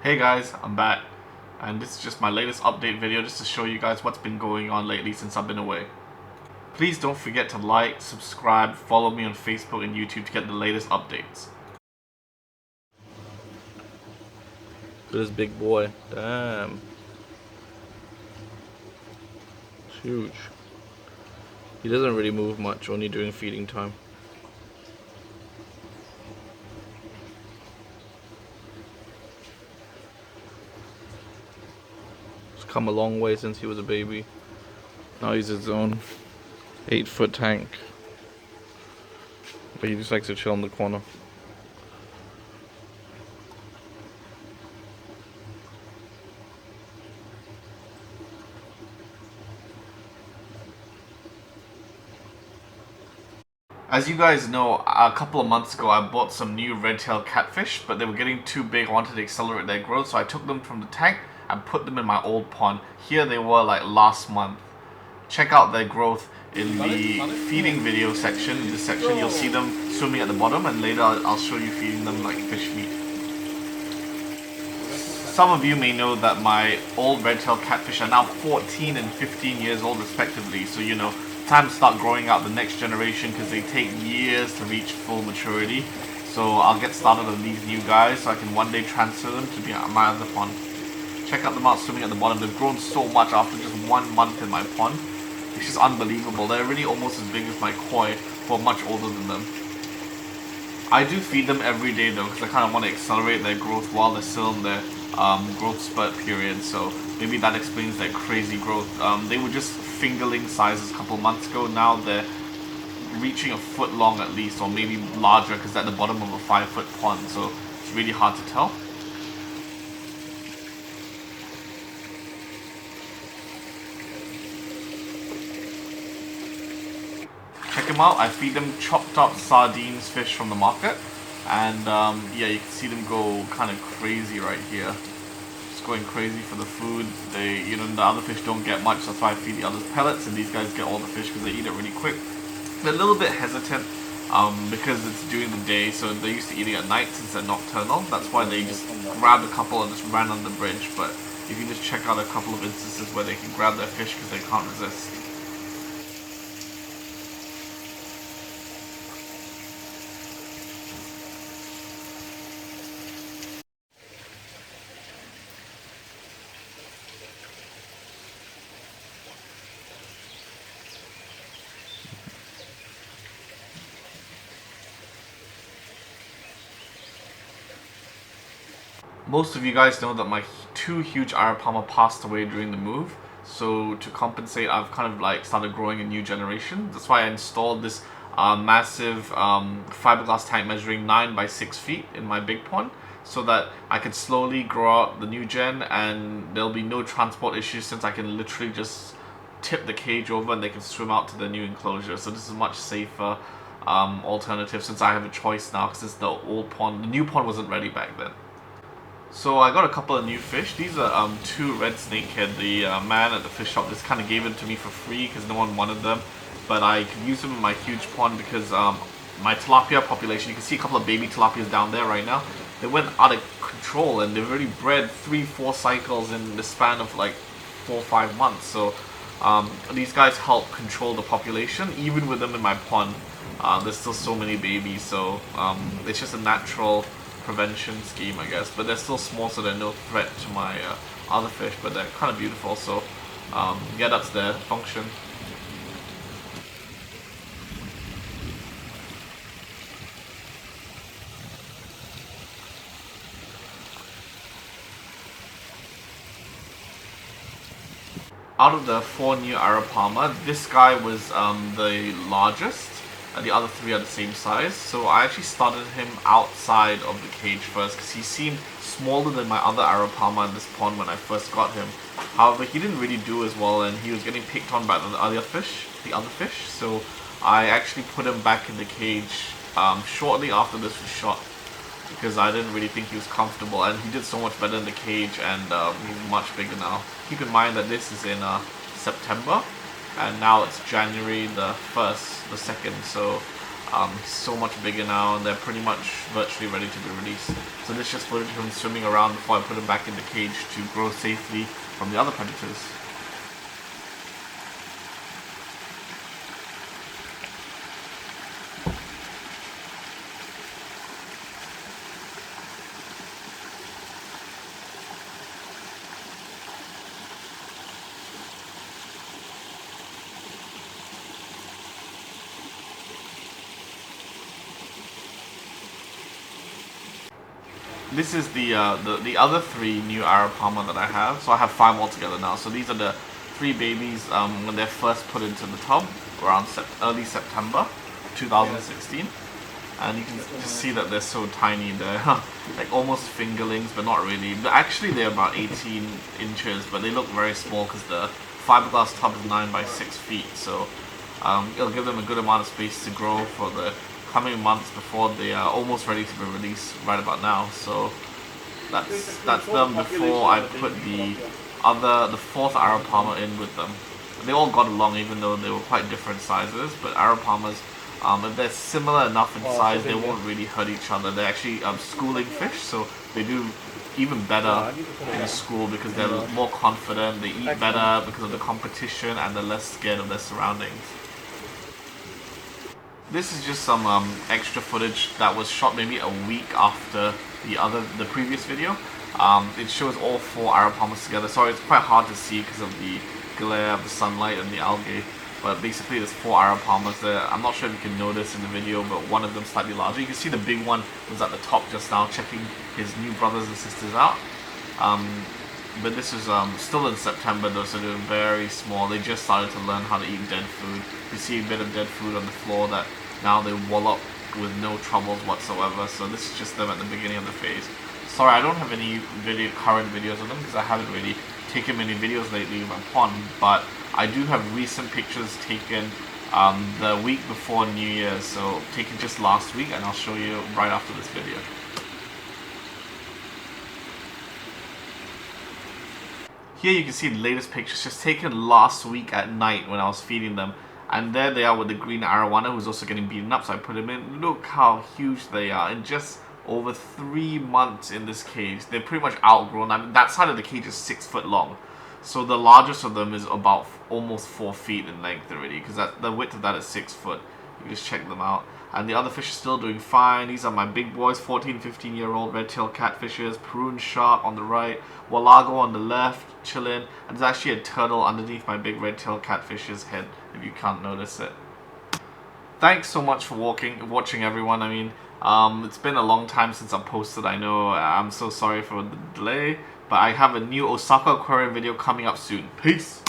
Hey guys, I'm back, and this is just my latest update video just to show you guys what's been going on lately since I've been away. Please don't forget to like, subscribe, follow me on Facebook and YouTube to get the latest updates. Look at this big boy, damn. It's huge. He doesn't really move much, only during feeding time. He's come a long way since he was a baby. Now he's his own 8-foot tank. But he just likes to chill in the corner. As you guys know, a couple of months ago I bought some new red-tailed catfish, but they were getting too big. I wanted to accelerate their growth, so I took them from the tank and put them in my old pond. Here they were like last month. Check out their growth in the feeding video section. In this section you'll see them swimming at the bottom, and later I'll show you feeding them like fish meat. Some of you may know that my old red-tailed catfish are now 14 and 15 years old respectively, so you know, time to start growing out the next generation because they take years to reach full maturity. So I'll get started on these new guys so I can one day transfer them to be at my other pond. Check out them out swimming at the bottom. They've grown so much after just 1 month in my pond. It's just unbelievable. They're really almost as big as my koi, but much older than them. I do feed them every day though because I kind of want to accelerate their growth while they're still in their growth spurt period, so maybe that explains their crazy growth. They were just fingerling sizes a couple months ago. Now they're reaching a foot long at least, or maybe larger because they're at the bottom of a 5-foot pond, so it's really hard to tell. Check them out. I feed them chopped up sardines fish from the market, and yeah, you can see them go kind of crazy right here. Just going crazy for the food. They, you know, the other fish don't get much, that's why I feed the others pellets, and these guys get all the fish because they eat it really quick. They're a little bit hesitant because it's during the day, so they're used to eating at night since they're nocturnal. That's why they just grabbed a couple and just ran on the bridge, but you can just check out a couple of instances where they can grab their fish because they can't resist. Most of you guys know that my 2 huge Arapaima passed away during the move, so to compensate I've kind of like started growing a new generation. That's why I installed this massive fiberglass tank measuring 9 by 6 feet in my big pond, so that I can slowly grow out the new gen and there'll be no transport issues since I can literally just tip the cage over and they can swim out to the new enclosure. So this is a much safer alternative since I have a choice now, because the old pond, the new pond wasn't ready back then. So I got a couple of new fish. These are 2 red snakehead. The man at the fish shop just kind of gave them to me for free because no one wanted them. But I could use them in my huge pond because my tilapia population, you can see a couple of baby tilapias down there right now. They went out of control and they've already bred 3-4 cycles in the span of like 4 or 5 months. So these guys help control the population. Even with them in my pond, there's still so many babies. So it's just a natural prevention scheme, I guess, but they're still small, so they're no threat to my other fish, but they're kind of beautiful, so yeah, that's their function. Out of the 4 new Arapaima, this guy was the largest. The other 3 are the same size, so I actually started him outside of the cage first because he seemed smaller than my other Arapaima in this pond when I first got him. However, he didn't really do as well and he was getting picked on by the other fish, so I actually put him back in the cage shortly after this was shot because I didn't really think he was comfortable, and he did so much better in the cage, and he's much bigger now. Keep in mind that this is in September, and now it's January the 1st, the 2nd, so He's so much bigger now, and they're pretty much virtually ready to be released. So this is just footage of him swimming around before I put him back in the cage to grow safely from the other predators. This is the other 3 new Arapaima that I have. So I have 5 altogether now. So these are the 3 babies when they're first put into the tub around early September 2016. And you can just see that they're so tiny. They're like almost fingerlings, but not really. But actually they're about 18 inches, but they look very small because the fiberglass tub is 9 by 6 feet. So it'll give them a good amount of space to grow for the coming months before they are almost ready to be released right about now. So that's them before I put the 4th Arapaima in with them. They all got along even though they were quite different sizes, but Arapaimas, if they're similar enough in size, they won't really hurt each other. They're actually schooling fish, so they do even better in school because they're more confident, they eat better because of the competition, and they're less scared of their surroundings. This is just some extra footage that was shot maybe a week after the previous video. It shows all 4 Arapaimas together. Sorry, it's quite hard to see because of the glare of the sunlight and the algae. But basically there's 4 Arapaimas there. I'm not sure if you can notice in the video, but one of them slightly larger. You can see the big one was at the top just now checking his new brothers and sisters out. But this is still in September though, so they're very small. They just started to learn how to eat dead food. You see a bit of dead food on the floor that now they wallop with no troubles whatsoever. So this is just them at the beginning of the phase. Sorry, I don't have any current videos of them because I haven't really taken many videos lately in my pond, but I do have recent pictures taken the week before New Year's, so taken just last week, and I'll show you right after this video. Here you can see the latest pictures just taken last week at night when I was feeding them. And there they are with the green arowana who's also getting beaten up, so I put him in. Look how huge they are in just over 3 months in this cage. They're pretty much outgrown. I mean, that side of the cage is 6 foot long. So the largest of them is about almost 4 feet in length already, because the width of that is 6 foot. You can just check them out. And the other fish are still doing fine. These are my big boys, 14, 15-year-old red-tailed catfishes, Peruvian shark on the right, Walago on the left, chilling. And there's actually a turtle underneath my big red-tailed catfish's head, if you can't notice it. Thanks so much for watching everyone. I mean, it's been a long time since I posted, I know. I'm so sorry for the delay. But I have a new Osaka aquarium video coming up soon. Peace!